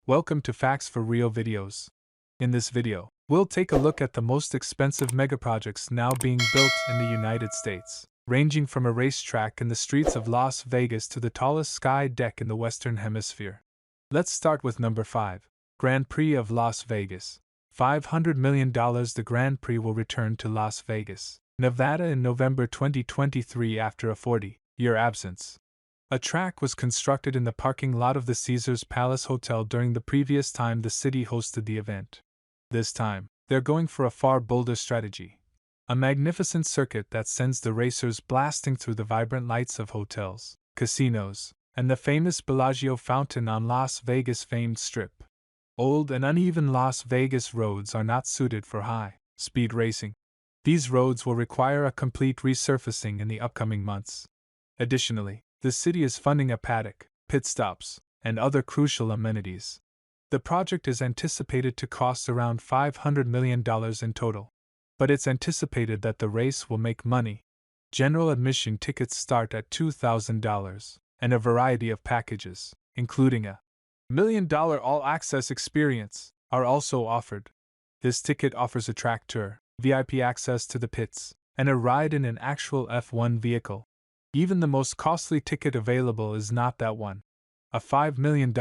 Welcome to Facts for Real videos. In this video, we'll take a look at the most expensive megaprojects now being built in the United States, ranging from a racetrack in the streets of Las Vegas to the tallest sky deck in the Western Hemisphere. Let's start with number 5, Grand Prix of Las Vegas. $500 million. The Grand Prix will return to Las Vegas, Nevada in November 2023 after a 40-year absence. A track was constructed in the parking lot of the Caesars Palace Hotel during the previous time the city hosted the event. This time, they're going for a far bolder strategy. A magnificent circuit that sends the racers blasting through the vibrant lights of hotels, casinos, and the famous Bellagio fountain on Las Vegas' famed Strip. Old and uneven Las Vegas roads are not suited for high-speed racing. These roads will require a complete resurfacing in the upcoming months. Additionally, the city is funding a paddock, pit stops, and other crucial amenities. The project is anticipated to cost around $500 million in total. But it's anticipated that the race will make money. General admission tickets start at $2,000, and a variety of packages, including a $1 million all-access experience, are also offered. This ticket offers a track tour, VIP access to the pits, and a ride in an actual F1 vehicle. Even the most costly ticket available is not that one. A $5 million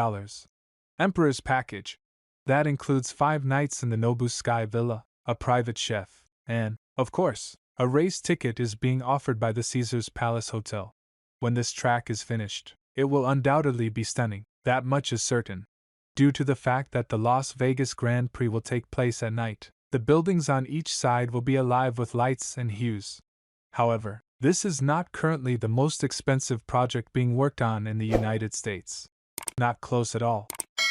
Emperor's Package. That includes 5 nights in the Nobu Sky Villa, a private chef, and, of course, a race ticket is being offered by the Caesars Palace Hotel. When this track is finished, it will undoubtedly be stunning, that much is certain. Due to the fact that the Las Vegas Grand Prix will take place at night, the buildings on each side will be alive with lights and hues. However, this is not currently the most expensive project being worked on in the United States. Not close at all.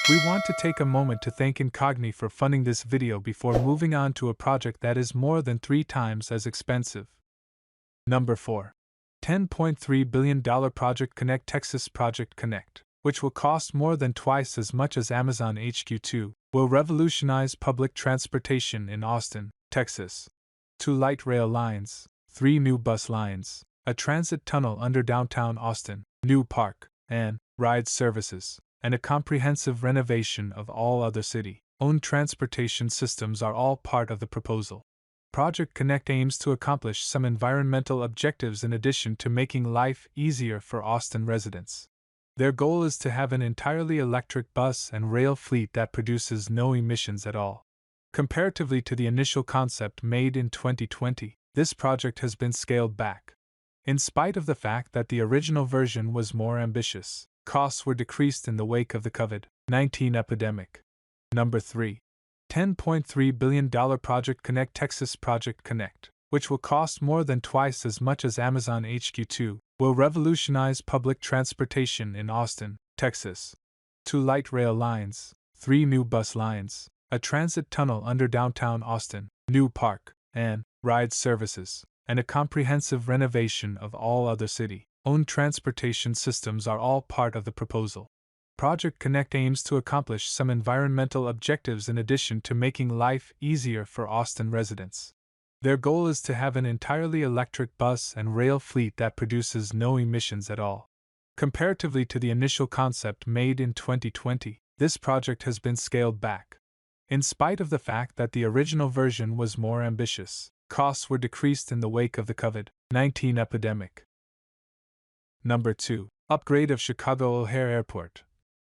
We want to take a moment to thank Incogni for funding this video before moving on to a project that is more than 3 times as expensive. Number 4. $10.3 billion Project Connect. Texas Project Connect, which will cost more than twice as much as Amazon HQ2, will revolutionize public transportation in Austin, Texas. 2 light rail lines, 3 new bus lines, a transit tunnel under downtown Austin, new park and ride services, and a comprehensive renovation of all other city-owned transportation systems are all part of the proposal. Project Connect aims to accomplish some environmental objectives in addition to making life easier for Austin residents. Their goal is to have an entirely electric bus and rail fleet that produces no emissions at all. Comparatively to the initial concept made in 2020, this project has been scaled back. In spite of the fact that the original version was more ambitious, costs were decreased in the wake of the COVID-19 epidemic. Number 3. $10.3 billion Project Connect. Texas Project Connect, which will cost more than twice as much as Amazon HQ2, will revolutionize public transportation in Austin, Texas. 2 light rail lines, 3 new bus lines, a transit tunnel under downtown Austin, new park and ride services, and a comprehensive renovation of all other city-owned transportation systems are all part of the proposal. Project Connect aims to accomplish some environmental objectives in addition to making life easier for Austin residents. Their goal is to have an entirely electric bus and rail fleet that produces no emissions at all. Comparatively to the initial concept made in 2020, this project has been scaled back. In spite of the fact that the original version was more ambitious, costs were decreased in the wake of the COVID-19 epidemic. Number 2. Upgrade of Chicago OHare Airport.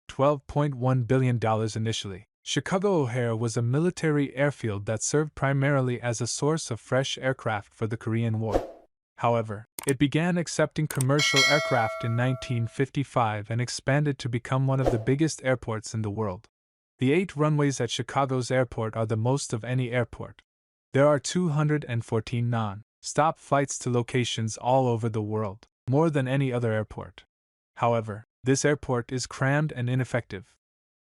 $12.1 billion initially. Chicago OHare was a military airfield that served primarily as a source of fresh aircraft for the Korean War. However, it began accepting commercial aircraft in 1955 and expanded to become one of the biggest airports in the world. The 8 runways at Chicago's airport are the most of any airport. There are 214 non-stop flights to locations all over the world, more than any other airport. However, this airport is crammed and ineffective.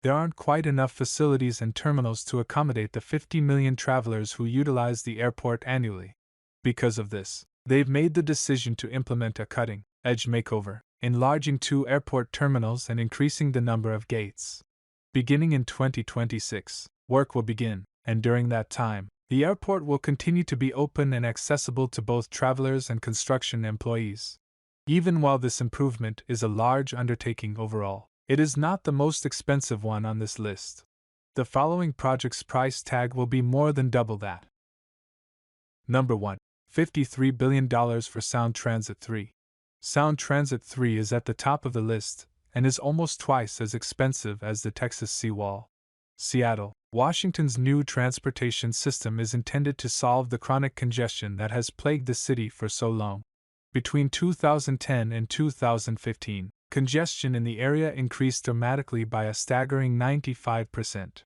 There aren't quite enough facilities and terminals to accommodate the 50 million travelers who utilize the airport annually. Because of this, they've made the decision to implement a cutting-edge makeover, enlarging 2 airport terminals and increasing the number of gates. Beginning in 2026, work will begin, and during that time, the airport will continue to be open and accessible to both travelers and construction employees. Even while this improvement is a large undertaking overall, It is not the most expensive one on this list. The following project's price tag will be more than double that. Number 1. $53 billion for Sound Transit 3. Sound Transit 3 is at the top of the list and is almost twice as expensive as the Texas seawall. Seattle, Washington's new transportation system is intended to solve the chronic congestion that has plagued the city for so long. Between 2010 and 2015, congestion in the area increased dramatically by a staggering 95%.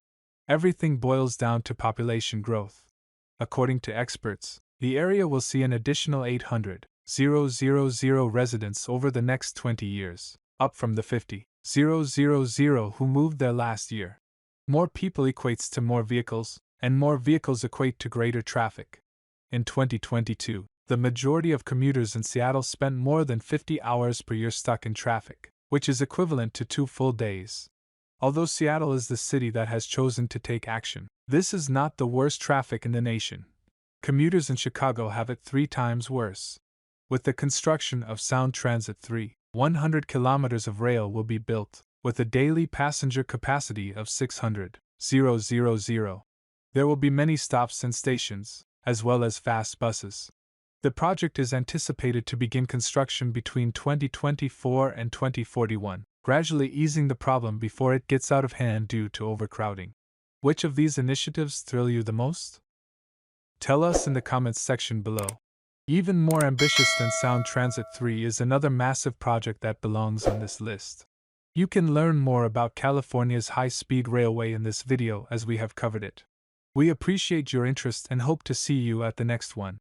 Everything boils down to population growth. According to experts, the area will see an additional 800,000 residents over the next 20 years, up from the 50,000 who moved there last year. More people equates to more vehicles, and more vehicles equate to greater traffic. In 2022, the majority of commuters in Seattle spent more than 50 hours per year stuck in traffic, which is equivalent to 2 full days. Although Seattle is the city that has chosen to take action, this is not the worst traffic in the nation. Commuters in Chicago have it 3 times worse. With the construction of Sound Transit 3, 100 kilometers of rail will be built, with a daily passenger capacity of 600,000. There will be many stops and stations, as well as fast buses. The project is anticipated to begin construction between 2024 and 2041, gradually easing the problem before it gets out of hand due to overcrowding. Which of these initiatives thrill you the most? Tell us in the comments section below. Even more ambitious than Sound Transit 3 is another massive project that belongs on this list. You can learn more about California's high-speed railway in this video as we have covered it. We appreciate your interest and hope to see you at the next one.